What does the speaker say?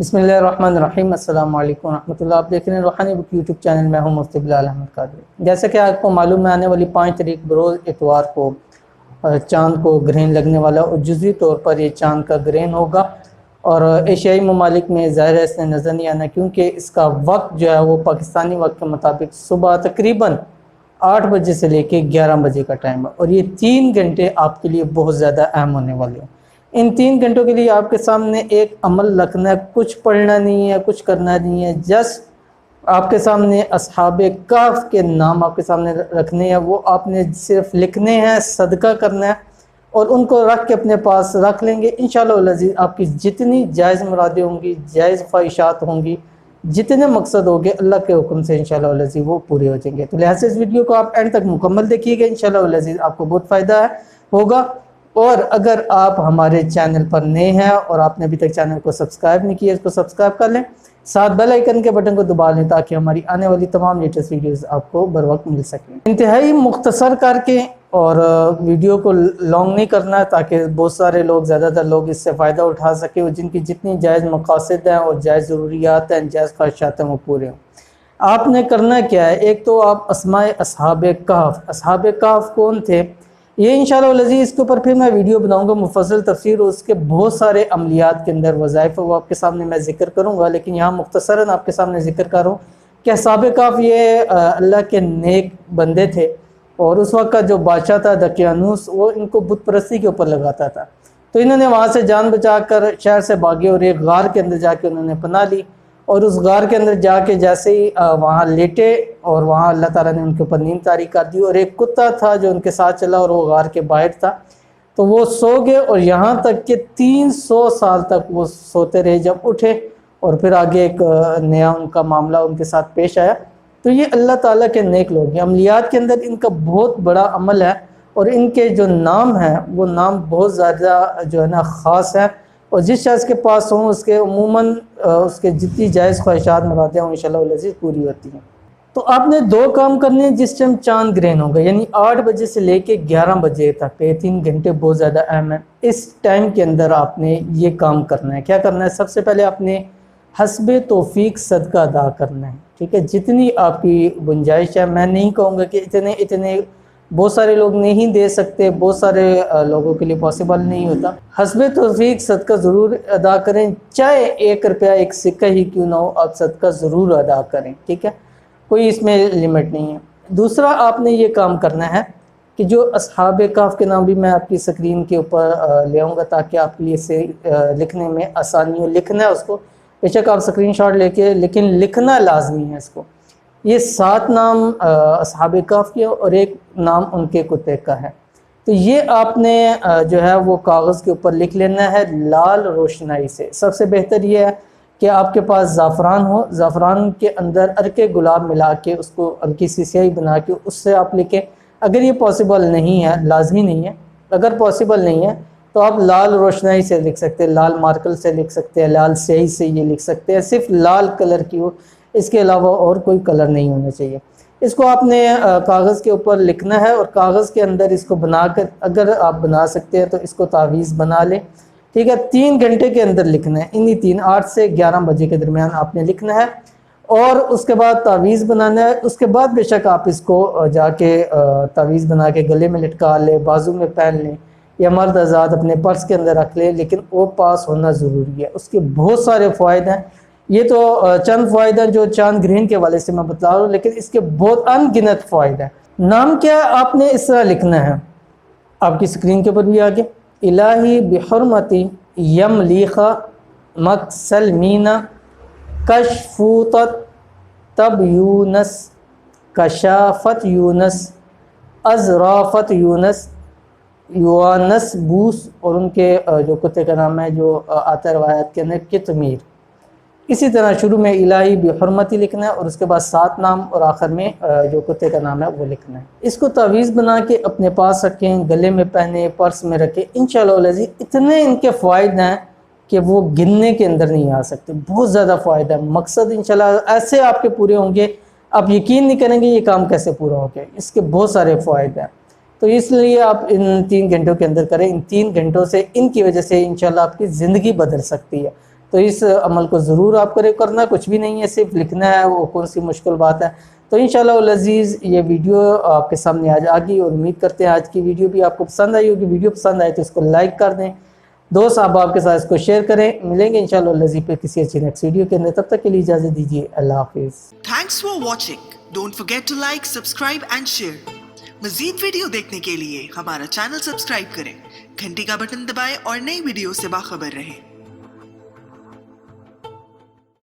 बिस्मिल्लाहिर्रहमानिर्रहीम। अस्सलाम वालेकुम रहमतुल्लाह। आप देख रहे हैं रूहानी बुक यूट्यूब चैनल में हूं मुफ्ती बिलाल अहमद कादरी। जैसे कि आपको मालूम है, आने वाली 5 तारीख बरोज़ इतवार को चाँद को ग्रहण लगने वाला और जुज़वी तौर पर ये चाँद का ग्रहण होगा। और एशियाई ममालिक में ज़ाहिर है इसने नज़र नहीं आना, क्योंकि इसका वक्त जो है वो पाकिस्तानी वक्त के मुताबिक सुबह तकरीबन 8 बजे से लेके 11 बजे का टाइम है। और ये 3 घंटे आपके लिए बहुत ज़्यादा अहम होने वाले हैं। इन 3 घंटों के लिए आपके सामने एक अमल रखना है, कुछ पढ़ना नहीं है, कुछ करना नहीं है। जस्ट आपके सामने अस्हाबे काफ के नाम आपके सामने रखने हैं, वो आपने सिर्फ लिखने हैं, सदका करना है और उनको रख के अपने पास रख लेंगे। इंशाअल्लाह अज़ीज़ आपकी जितनी जायज़ मुरादें होंगी, जायज़ ख्वाहिशात होंगी, जितने मकसद होंगे अल्लाह के हुक्म से इंशाअल्लाह अज़ीज़ वो पूरे हो जाएंगे। तो लिहाजा इस वीडियो को आप एंड तक मुकम्मल देखिएगा, इंशाअल्लाह अज़ीज़ आपको बहुत फ़ायदा होगा। और अगर आप हमारे चैनल पर नए हैं और आपने अभी तक चैनल को सब्सक्राइब नहीं किया, इसको सब्सक्राइब कर लें, साथ बेल आइकन के बटन को दबा लें ताकि हमारी आने वाली तमाम लेटेस्ट वीडियोस आपको बर वक्त मिल सकें। इंतहाई मुख्तसर करके और वीडियो को लॉन्ग नहीं करना है ताकि बहुत सारे लोग, ज़्यादातर लोग इससे फ़ायदा उठा सके और जिनकी जितनी जायज़ मकासद हैं और जायज़ ज़रूरियात हैं, जायज़ ख्वाहिशात हैं, वो पूरे हों। आपने करना क्या है, एक तो आप अस्माए अस्हाबे कहफ कौन थे ये इंशाअल्लाह अज़ीज़ इसके ऊपर फिर मैं वीडियो बनाऊंगा मुफस्सल तफसीर, उसके बहुत सारे अमलियात के अंदर वज़ाइफ वो आपके सामने मैं ज़िक्र करूंगा। लेकिन यहाँ मुख्तसरन आपके सामने ज़िक्र कर रहा हूँ कि अस्हाबे कहफ ये अल्लाह के नेक बंदे थे और उस वक्त का जो बादशाह था दकियानूस, वो इनको बुत परस्ती के ऊपर लगाता था। तो इन्होंने वहाँ से जान बचा कर शहर से भागे और एक गार के अंदर जाके उन्होंने पनाह ली। और उस गार के अंदर जाके जैसे ही वहाँ लेटे और वहाँ अल्लाह ताला ने उनके ऊपर नींद तारी कर दी और एक कुत्ता था जो उनके साथ चला और वो गार के बाहर था, तो वो सो गए और यहाँ तक कि 300 साल तक वो सोते रहे। जब उठे और फिर आगे एक नया उनका मामला उनके साथ पेश आया। तो ये अल्लाह ताला के नेक लोग हैं, अमलियात के अंदर इनका बहुत बड़ा अमल है और इनके जो नाम हैं वो नाम बहुत ज़्यादा जो है ना ख़ास है। और जिस शख्स के पास हों उसके उमूमन उसके जितनी जायज़ ख्वाहिशात मुरादें हों इंशाअल्लाह अज़ीज़ पूरी होती हैं। तो आपने 2 काम करने हैं जिस टाइम चाँद ग्रहण होगा, यानी 8 बजे से लेके 11 बजे तक, ये 3 घंटे बहुत ज़्यादा अहम है। इस टाइम के अंदर आपने ये काम करना है। क्या करना है, सबसे पहले आपने हस्बे तौफीक सदका अदा करना है। ठीक है, जितनी आपकी गुंजाइश है, मैं नहीं कहूँगा कि इतने बहुत सारे लोग नहीं दे सकते, बहुत सारे लोगों के लिए पॉसिबल नहीं होता। हस्बे तौफीक सदका ज़रूर अदा करें, चाहे 1 रुपया 1 सिक्का ही क्यों ना हो, आप सदका ज़रूर अदा करें। ठीक है, कोई इसमें लिमिट नहीं है। दूसरा आपने ये काम करना है कि जो अस्हाबे कहफ के नाम भी मैं आपकी स्क्रीन के ऊपर ले आऊँगा ताकि आपके लिए इसे लिखने में आसानी हो। लिखना है उसको, बेशक आप स्क्रीनशॉट लेके, लेकिन लिखना लाजमी है इसको। ये 7 नाम अस्हाबे कहफ के और 1 नाम उनके कुत्ते का है। तो ये आपने जो है वो कागज़ के ऊपर लिख लेना है लाल रोशनाई से। सबसे बेहतर ये है कि आपके पास ज़ाफ़रान हो, ज़ाफ़रान के अंदर अर्के गुलाब मिला के उसको हल्की सी स्याही बना के उससे आप लिखें। अगर ये पॉसिबल नहीं है, लाजमी नहीं है, अगर पॉसिबल नहीं है तो आप लाल रोशनाई से लिख सकते हैं, लाल मार्कर से लिख सकते हैं, लाल स्याही से ये लिख सकते हैं। सिर्फ लाल कलर की हो, इसके अलावा और कोई कलर नहीं होना चाहिए। इसको आपने कागज़ के ऊपर लिखना है और कागज़ के अंदर इसको बनाकर, अगर आप बना सकते हैं तो इसको तावीज़ बना लें। ठीक है, 3 घंटे के अंदर लिखना है, इन्हीं 8 से 11 बजे के दरमियान आपने लिखना है और उसके बाद तावीज़ बनाना है। उसके बाद बेशक आप इसको जाके तावीज़ बना के गले में लटका लें, बाजू में पहन लें या मर्द आज़ाद अपने पर्स के अंदर रख लें, लेकिन वो पास होना ज़रूरी है। उसके बहुत सारे फ़ायदे हैं। ये तो चंद फ़ायदे जो चाँद ग्रहण के वाले से मैं बता रहा हूँ, लेकिन इसके बहुत अनगिनत फ़ायदे हैं। नाम क्या आपने इस तरह लिखना है, आपकी स्क्रीन के ऊपर भी आगे, इलाही बिहुरमती यमलीखा मकसलमीना कशफूतत तब यूनस कशाफत यूनस अजराफत यूनस युवानस बूस, और उनके जो कुत्ते का नाम है जो आता है रवायत के अंदर कितमीर। इसी तरह शुरू में इलाही बिहुरमती लिखना है और उसके बाद 7 नाम और आखिर में जो कुत्ते का नाम है वो लिखना है। इसको तावीज़ बना के अपने पास रखें, गले में पहने, पर्स में रखें। इंशाअल्लाह अज़ीज़ इतने इनके फ़ायदे हैं कि वो गिनने के अंदर नहीं आ सकते, बहुत ज़्यादा फ़ायदा है। मकसद इंशाअल्लाह ऐसे आपके पूरे होंगे, आप यकीन नहीं करेंगे ये काम कैसे पूरा हो गया। इसके बहुत सारे फ़ायदे हैं, तो इसलिए आप इन 3 घंटों के अंदर करें। इन 3 घंटों से, इनकी वजह से इंशाअल्लाह आपकी ज़िंदगी बदल सकती है। तो تو اس عمل کو ضرور آپ کرے. کرنا کچھ بھی نہیں ہے, صرف لکھنا ہے, وہ کون سی مشکل بات ہے. تو انشاءاللہ العزیز یہ ویڈیو آپ کے سامنے آج آ گئی, اور امید کرتے ہیں آج کی ویڈیو بھی آپ کو پسند آئی ہوگی. ویڈیو پسند آئے تو اس کو لائک کر دیں, دوست احباب کے ساتھ اس کو شیئر کریں. ملیں گے انشاءاللہ العزیز پہ کسی اچھی نیکسٹ ویڈیو کے اندر, تب تک کے لیے اجازت دیجیے. اللہ حافظ. Thanks for watching. Don't forget to like, subscribe and share. مزید ویڈیو دیکھنے کے لیے ہمارا چینل سبسکرائب کریں, گھنٹی کا بٹن دبائیں اور نئی ویڈیو سے باخبر رہیں.